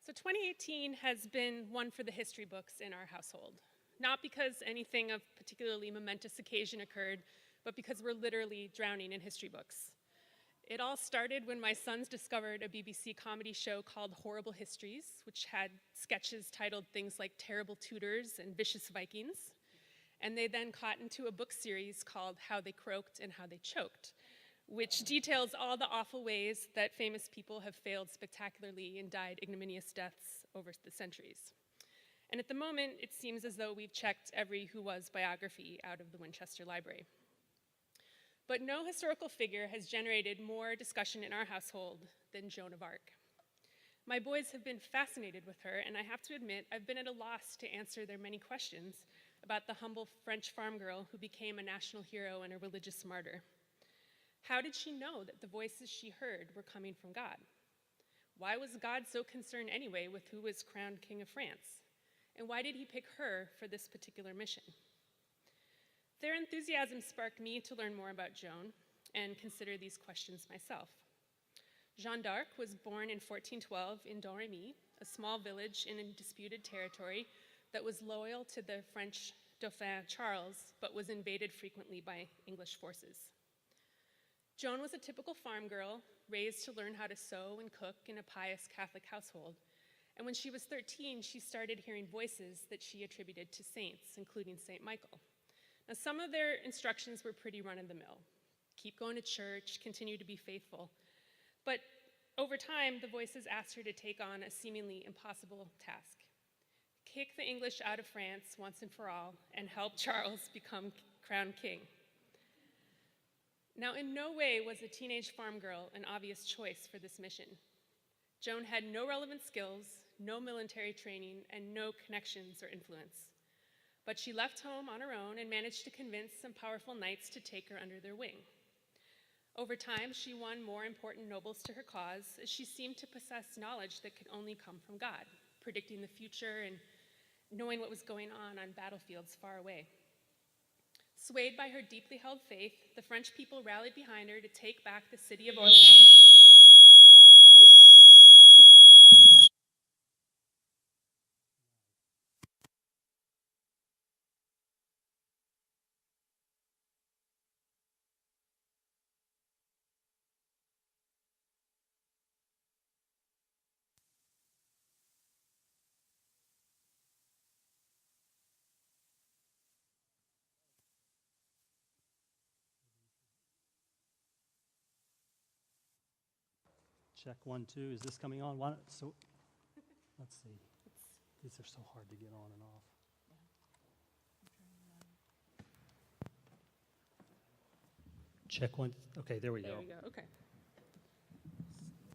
So 2018 has been one for the history books in our household. Not because anything of particularly momentous occasion occurred, but because we're literally drowning in history books. It all started when my sons discovered a BBC comedy show called Horrible Histories, which had sketches titled things like Terrible Tudors and Vicious Vikings. And they then caught into a book series called How They Croaked and How They Choked, which details all the awful ways that famous people have failed spectacularly and died ignominious deaths over the centuries. And at the moment, it seems as though we've checked every Who Was biography out of the Winchester Library. But no historical figure has generated more discussion in our household than Joan of Arc. My boys have been fascinated with her, and I have to admit, I've been at a loss to answer their many questions about the humble French farm girl who became a national hero and a religious martyr. How did she know that the voices she heard were coming from God? Why was God so concerned anyway with who was crowned King of France? And why did he pick her for this particular mission? Their enthusiasm sparked me to learn more about Joan and consider these questions myself. Jeanne d'Arc was born in 1412 in Domremy, a small village in a disputed territory that was loyal to the French Dauphin Charles, but was invaded frequently by English forces. Joan was a typical farm girl, raised to learn how to sew and cook in a pious Catholic household. And when she was 13, she started hearing voices that she attributed to saints, including St. Michael. Now, some of their instructions were pretty run-of-the-mill. Keep going to church, continue to be faithful. But over time, the voices asked her to take on a seemingly impossible task. Kick the English out of France once and for all, and help Charles become crowned king. Now, in no way was a teenage farm girl an obvious choice for this mission. Joan had no relevant skills, no military training, and no connections or influence. But she left home on her own and managed to convince some powerful knights to take her under their wing. Over time, she won more important nobles to her cause, as she seemed to possess knowledge that could only come from God, predicting the future and knowing what was going on battlefields far away. Swayed by her deeply held faith, the French people rallied behind her to take back the city of Orleans. Check 1, 2. Is this coming on? So, let's see. These are so hard to get on and off. Check 1. Okay, there we go. There we go. Okay.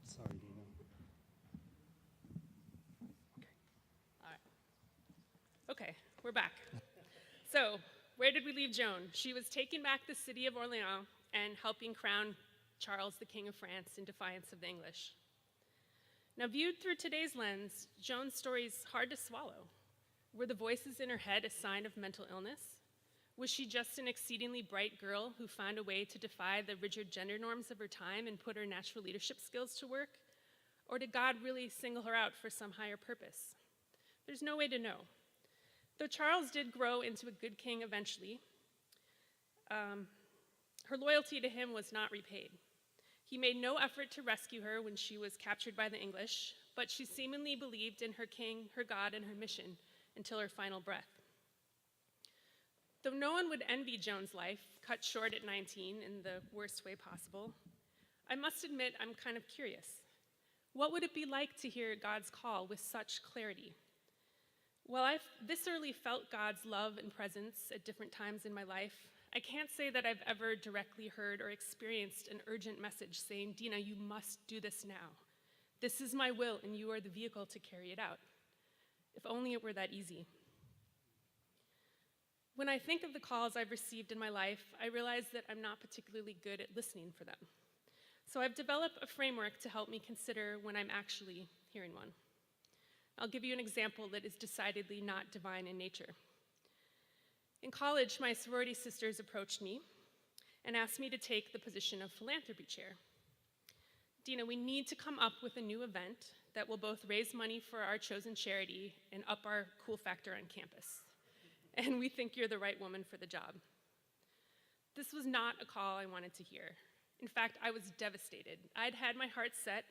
Sorry, Dina. All right. Okay, we're back. So, where did we leave Joan? She was taking back the city of Orleans and helping crown Charles, the King of France, in defiance of the English. Now, viewed through today's lens, Joan's story is hard to swallow. Were the voices in her head a sign of mental illness? Was she just an exceedingly bright girl who found a way to defy the rigid gender norms of her time and put her natural leadership skills to work? Or did God really single her out for some higher purpose? There's no way to know. Though Charles did grow into a good king eventually, her loyalty to him was not repaid. He made no effort to rescue her when she was captured by the English, but she seemingly believed in her king, her God, and her mission until her final breath. Though no one would envy Joan's life, cut short at 19 in the worst way possible, I must admit I'm kind of curious. What would it be like to hear God's call with such clarity? While I've this early felt God's love and presence at different times in my life, I can't say that I've ever directly heard or experienced an urgent message saying, Dina, you must do this now. This is my will, and you are the vehicle to carry it out. If only it were that easy. When I think of the calls I've received in my life, I realize that I'm not particularly good at listening for them. So I've developed a framework to help me consider when I'm actually hearing one. I'll give you an example that is decidedly not divine in nature. In college, my sorority sisters approached me and asked me to take the position of philanthropy chair. Dina, we need to come up with a new event that will both raise money for our chosen charity and up our cool factor on campus. And we think you're the right woman for the job. This was not a call I wanted to hear. In fact, I was devastated. I'd had my heart set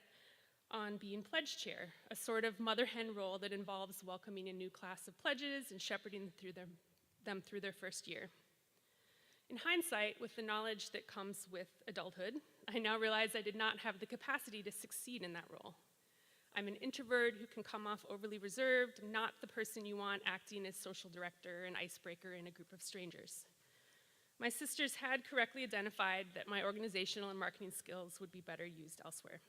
on being pledge chair, a sort of mother hen role that involves welcoming a new class of pledges and shepherding them through their first year. In hindsight, with the knowledge that comes with adulthood, I now realize I did not have the capacity to succeed in that role. I'm an introvert who can come off overly reserved, not the person you want acting as social director and icebreaker in a group of strangers. My sisters had correctly identified that my organizational and marketing skills would be better used elsewhere.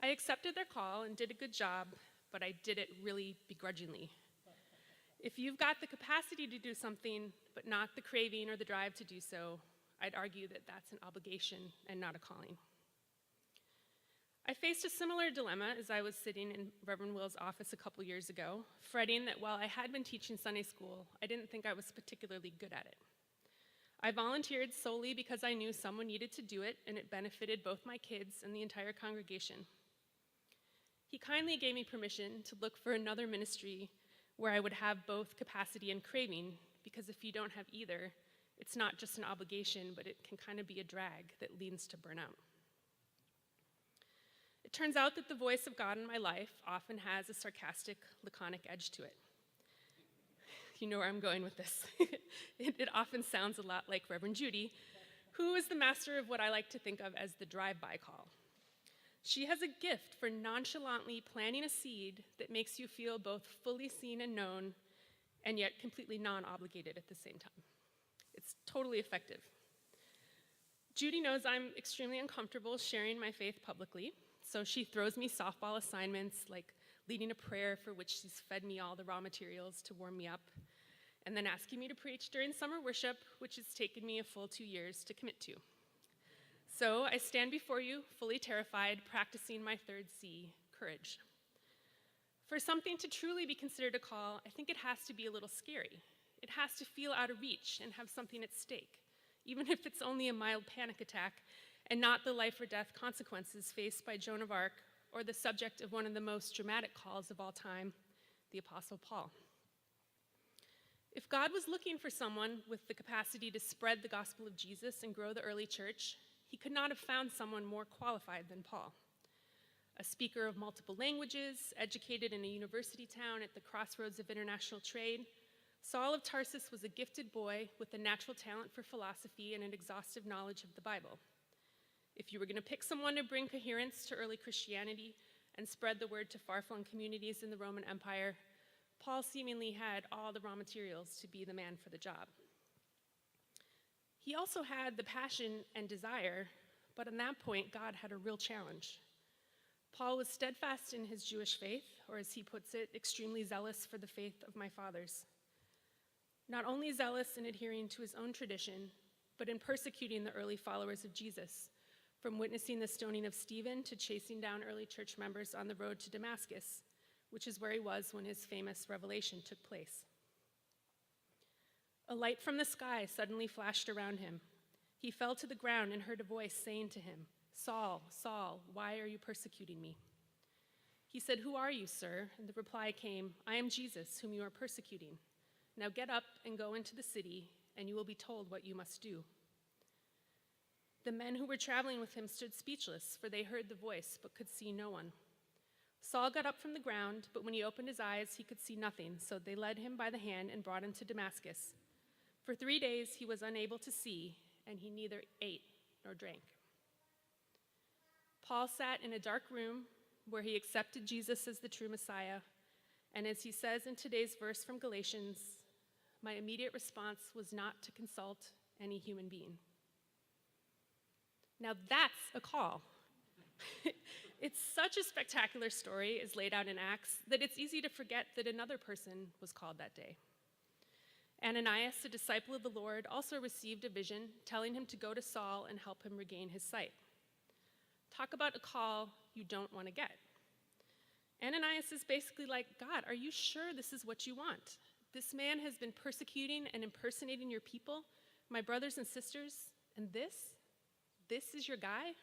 I accepted their call and did a good job, but I did it really begrudgingly. If you've got the capacity to do something, but not the craving or the drive to do so, I'd argue that that's an obligation and not a calling. I faced a similar dilemma as I was sitting in Reverend Will's office a couple years ago, fretting that while I had been teaching Sunday school, I didn't think I was particularly good at it. I volunteered solely because I knew someone needed to do it, and it benefited both my kids and the entire congregation. He kindly gave me permission to look for another ministry where I would have both capacity and craving, because if you don't have either, it's not just an obligation, but it can kind of be a drag that leads to burnout. It turns out that the voice of God in my life often has a sarcastic, laconic edge to it. You know where I'm going with this. It often sounds a lot like Reverend Judy, who is the master of what I like to think of as the drive-by call. She has a gift for nonchalantly planting a seed that makes you feel both fully seen and known, and yet completely non-obligated at the same time. It's totally effective. Judy knows I'm extremely uncomfortable sharing my faith publicly, so she throws me softball assignments like leading a prayer for which she's fed me all the raw materials to warm me up, and then asking me to preach during summer worship, which has taken me a full 2 years to commit to. So I stand before you, fully terrified, practicing my third C, courage. For something to truly be considered a call, I think it has to be a little scary. It has to feel out of reach and have something at stake, even if it's only a mild panic attack and not the life or death consequences faced by Joan of Arc or the subject of one of the most dramatic calls of all time, the Apostle Paul. If God was looking for someone with the capacity to spread the gospel of Jesus and grow the early church, he could not have found someone more qualified than Paul. A speaker of multiple languages, educated in a university town at the crossroads of international trade, Saul of Tarsus was a gifted boy with a natural talent for philosophy and an exhaustive knowledge of the Bible. If you were going to pick someone to bring coherence to early Christianity and spread the word to far-flung communities in the Roman Empire, Paul seemingly had all the raw materials to be the man for the job. He also had the passion and desire, but on that point, God had a real challenge. Paul was steadfast in his Jewish faith, or as he puts it, extremely zealous for the faith of my fathers. Not only zealous in adhering to his own tradition, but in persecuting the early followers of Jesus, from witnessing the stoning of Stephen to chasing down early church members on the road to Damascus, which is where he was when his famous revelation took place. A light from the sky suddenly flashed around him. He fell to the ground and heard a voice saying to him, "Saul, Saul, why are you persecuting me?" He said, "Who are you, sir?" And the reply came, "I am Jesus, whom you are persecuting. Now get up and go into the city, and you will be told what you must do." The men who were traveling with him stood speechless, for they heard the voice but could see no one. Saul got up from the ground, but when he opened his eyes, he could see nothing, so they led him by the hand and brought him to Damascus. For 3 days he was unable to see, and he neither ate nor drank. Paul sat in a dark room where he accepted Jesus as the true Messiah, and as he says in today's verse from Galatians, my immediate response was not to consult any human being. Now that's a call. It's such a spectacular story as laid out in Acts that it's easy to forget that another person was called that day. Ananias, a disciple of the Lord, also received a vision telling him to go to Saul and help him regain his sight. Talk about a call you don't want to get. Ananias is basically like, God, are you sure this is what you want? This man has been persecuting and impersonating your people, my brothers and sisters, and this is your guy?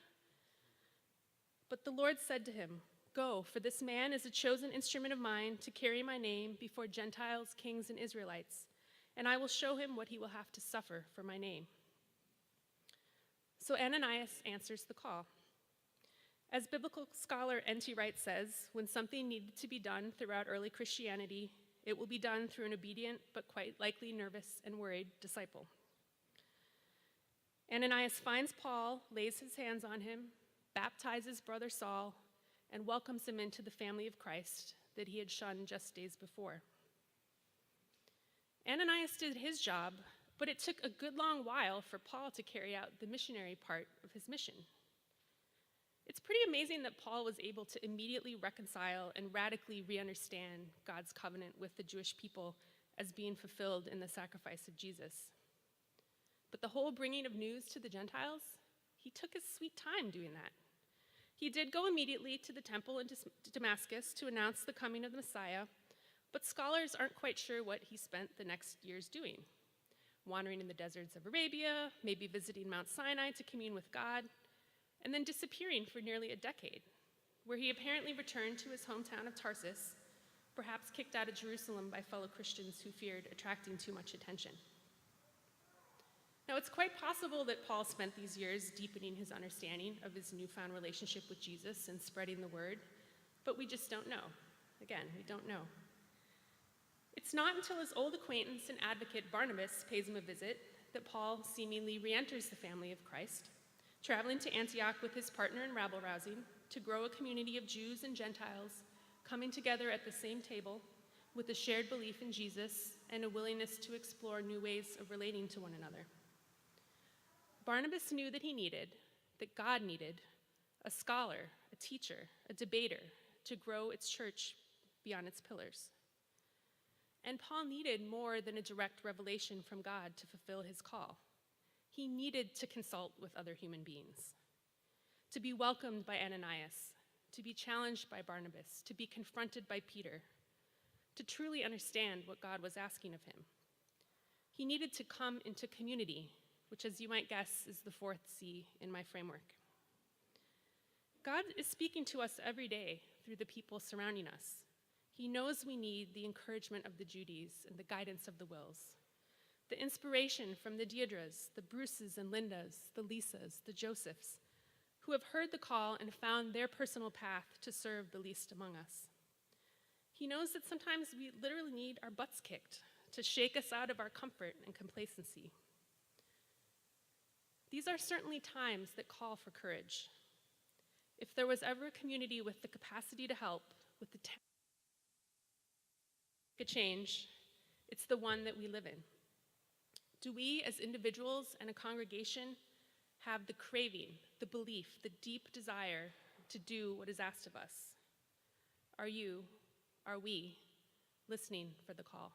But the Lord said to him, "Go, for this man is a chosen instrument of mine to carry my name before Gentiles, kings, and Israelites, and I will show him what he will have to suffer for my name." So Ananias answers the call. As biblical scholar N.T. Wright says, when something needed to be done throughout early Christianity, it will be done through an obedient but quite likely nervous and worried disciple. Ananias finds Paul, lays his hands on him, baptizes brother Saul, and welcomes him into the family of Christ that he had shunned just days before. Ananias did his job, but it took a good long while for Paul to carry out the missionary part of his mission. It's pretty amazing that Paul was able to immediately reconcile and radically re-understand God's covenant with the Jewish people as being fulfilled in the sacrifice of Jesus. But the whole bringing of news to the Gentiles, he took his sweet time doing that. He did go immediately to the temple in Damascus to announce the coming of the Messiah, but scholars aren't quite sure what he spent the next years doing. Wandering in the deserts of Arabia, maybe visiting Mount Sinai to commune with God, and then disappearing for nearly a decade, where he apparently returned to his hometown of Tarsus, perhaps kicked out of Jerusalem by fellow Christians who feared attracting too much attention. Now, it's quite possible that Paul spent these years deepening his understanding of his newfound relationship with Jesus and spreading the word, but we just don't know. Again, we don't know. It's not until his old acquaintance and advocate Barnabas pays him a visit that Paul seemingly re-enters the family of Christ, traveling to Antioch with his partner in rabble-rousing to grow a community of Jews and Gentiles coming together at the same table with a shared belief in Jesus and a willingness to explore new ways of relating to one another. Barnabas knew that that God needed, a scholar, a teacher, a debater to grow its church beyond its pillars. And Paul needed more than a direct revelation from God to fulfill his call. He needed to consult with other human beings, to be welcomed by Ananias, to be challenged by Barnabas, to be confronted by Peter, to truly understand what God was asking of him. He needed to come into community, which, as you might guess, is the fourth C in my framework. God is speaking to us every day through the people surrounding us. He knows we need the encouragement of the Judys and the guidance of the Wills, the inspiration from the Deirdres, the Bruces and Lindas, the Lisas, the Josephs, who have heard the call and found their personal path to serve the least among us. He knows that sometimes we literally need our butts kicked to shake us out of our comfort and complacency. These are certainly times that call for courage. If there was ever a community with the capacity to help, with the talent to change, it's the one that we live in. Do we, as individuals and a congregation, have the craving, the belief, the deep desire to do what is asked of us? Are we listening for the call?